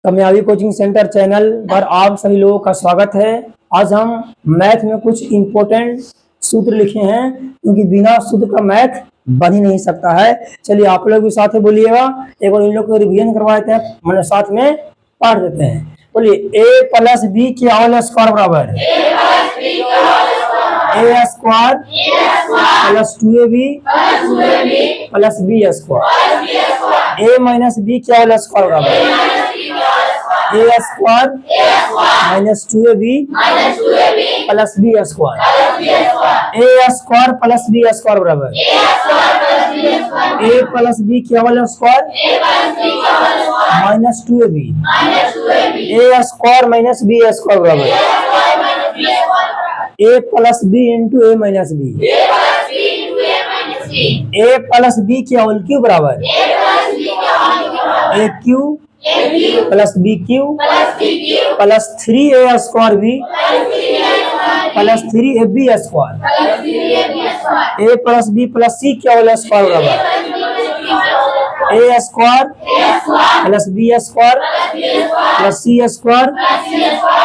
कामयाबी coaching centre channel पर आप सभी लोगों का स्वागत है। आज हम मैथ में कुछ इंपॉर्टेंट सूत्र लिखे हैं, क्योंकि बिना सूत्र का मैथ बन ही नहीं सकता है। चलिए आप लोग भी साथ में बोलिएगा, एक बार इन लोग को रिवीजन करवा देते हैं, मैंने साथ में पढ़ देते हैं। बोलिए a प्लस बी के होल स्क्वायर बराबर a square plus 2ab plus B square a minus b के होल स्क्वायर बराबर a square minus 2ab plus B square a square plus B square बराबर a प्लस बी के whole square minus 2ab a square minus b square बराबर a plus b into a minus b a plus b के whole cube बराबर a cube plus b cube plus 3a square B plus 3ab square a plus B plus C के whole square बराबर a square plus B square plus C square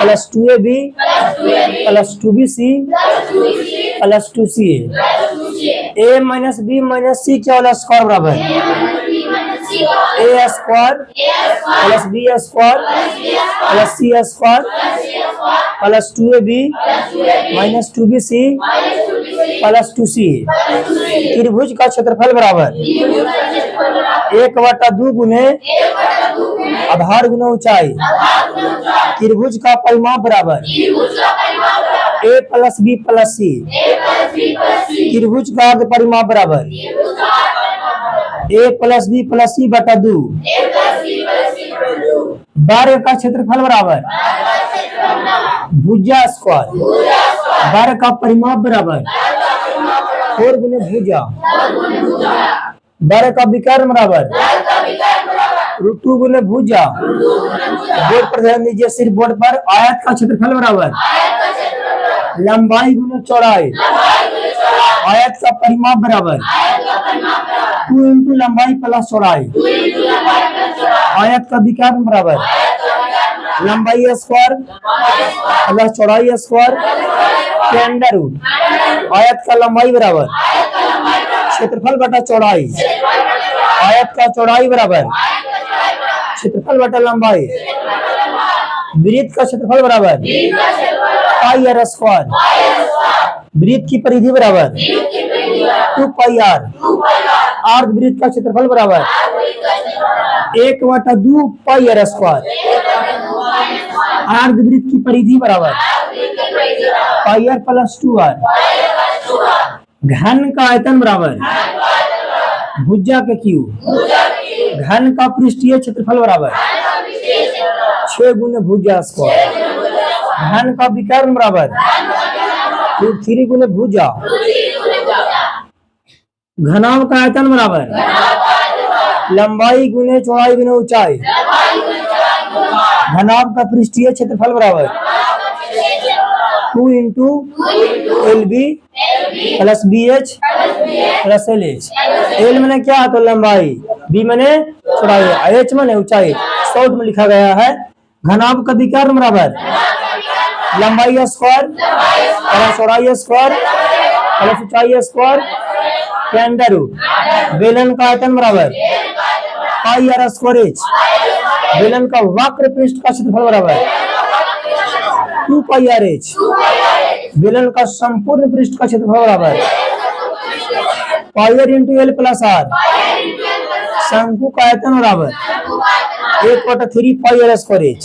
plus 2ab plus 2bc plus 2ca a minus B minus C के whole square बराबर a square plus B square plus C square plus 2ab minus 2bc plus 2ca त्रिभुज का क्षेत्रफल बराबर 1/2 गुने आधार गुना ऊंचाई। त्रिभुज का परिमाप बराबर a प्लस बी प्लस सी। त्रिभुज का अर्ध परिमाप बराबर a प्लस बी प्लस सी बटा 2। वर्ग का क्षेत्रफल बराबर भुजा स्क्वायर। वर्ग का परिमाप बराबर 4 गुने भुजा। वर्ग का विकर्ण बराबर √2 गुने भुजा। बोर्ड पर ध्यान दीजिए, सिर्फ बोर्ड पर। आयत का क्षेत्रफल बराबर लंबाई गुने चौड़ाई। आयत का परिमाप बराबर 2 इंटू लंबाई प्लस चौड़ाई। आयत का विकर्ण बराबर लंबाई स्क्वायर प्लस चौड़ाई स्क्वायर के अंडर रूट। आयत का लंबाई बराबर क्षेत्रफल बटा चौड़ाई। आयत का चौड़ाई बराबर क्षेत्रफल बटा लंबाई। वृत्त का क्षेत्रफल बराबर पाई आर स्क्वायर। वृत्त की परिधि बराबर 2 पाई आर। अर्ध वृत्त का क्षेत्रफल बराबर 1/2 पाई आर स्क्वायर। अर्ध वृत्त की परिधि बराबर पाई आर प्लस 2r। घन का आयतन बराबर भुजा के क्यूब। घन का पृष्ठीय क्षेत्रफल बराबर 6 गुने भुजा स्क्वायर। घन का विकर्ण बराबर 3 गुने भुजा। घनाभ का आयतन बराबर लंबाई गुने चौड़ाई गुने ऊंचाई। घनाभ का पृष्ठीय क्षेत्रफल बराबर 2 into LB plus BH plus LH। L मैंने क्या है तो लंबाई, B मैंने चौड़ाई, H मैंने ऊंचाई। शॉर्ट में लिखा गया है। घनाभ का विकर्ण बराबर लंबाई स्क्वायर प्लस चौड़ाई स्क्वायर प्लस ऊंचाई स्क्वायर के अंडर रूट। बेलन का आयतन बराबर पाई आर स्क्वायर H। बेलन का वक्र पृष्ठ का क्षेत्रफल बराबर 2 पाई आर H। बेलन का संपूर्ण पृष्ठ का क्षेत्रफल बराबर pi R into L plus R। शंकु का आयतन बराबर 1/3 पाई आर स्क्वायर H।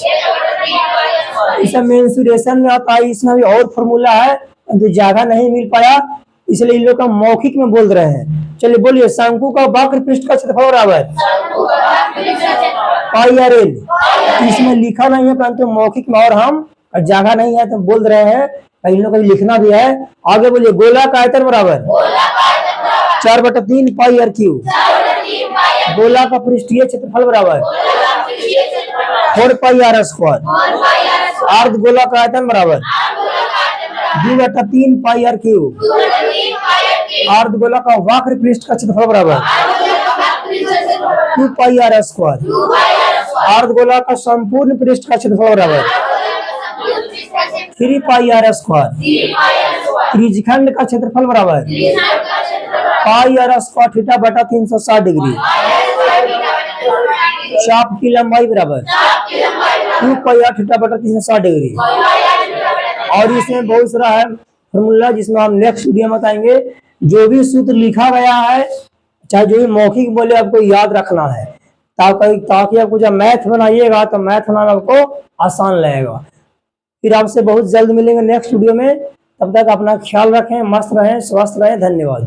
इसे मेंसुरेशन में आता है, इसमें भी और फॉर्मूला है, तो जगह नहीं मिल पाया इसलिए इन लोग का मौखिक में बोल रहे हैं। चलिए बोलिए, शंकु का वक्र पृष्ठ का क्षेत्रफल बराबर पाई आर L। इसमें लिखा नहीं है परंतु मौखिक में और हम जगह नहीं है तो बोल रहे हैं, इन लोग को लिखना भी है। आगे बोलिए, गोला का आयतन बराबर 4/3 पाई आर क्यूब। गोला का पृष्ठीय क्षेत्रफल बराबर 4 पाई आर स्क्वायर। अर्ध गोला का आयतन बराबर 2/3 पाई आर क्यूब। अर्ध गोला का वक्र पृष्ठ का क्षेत्रफल बराबर 2 पाई आर स्क्वायर। अर्धगोला का संपूर्ण पृष्ठ का क्षेत्रफल बराबर 3 पाई आर स्क्वायर। त्रिज्यखंड का क्षेत्रफल बराबर पाई आर स्क्वायर थीटा बटा 360 डिग्री। चाप की लंबाई बराबर 2 पाई आर थीटा बटा 360 डिग्री। और इसमें बहुत सारा है फॉर्मूला जिसमें हम नेक्स्ट वीडियो में बताएंगे। जो भी सूत्र लिखा गया है चाहे जो भी मौखिक बोले आपको याद रखना है ताकि आपको जब मैथ बनाइएगा तो मैथ बनाना आपको आसान लगेगा। फिर आपसे बहुत जल्द मिलेंगे नेक्स्ट वीडियो में। तब तक अपना ख्याल रखें, मस्त रहें, स्वस्थ रहें। धन्यवाद।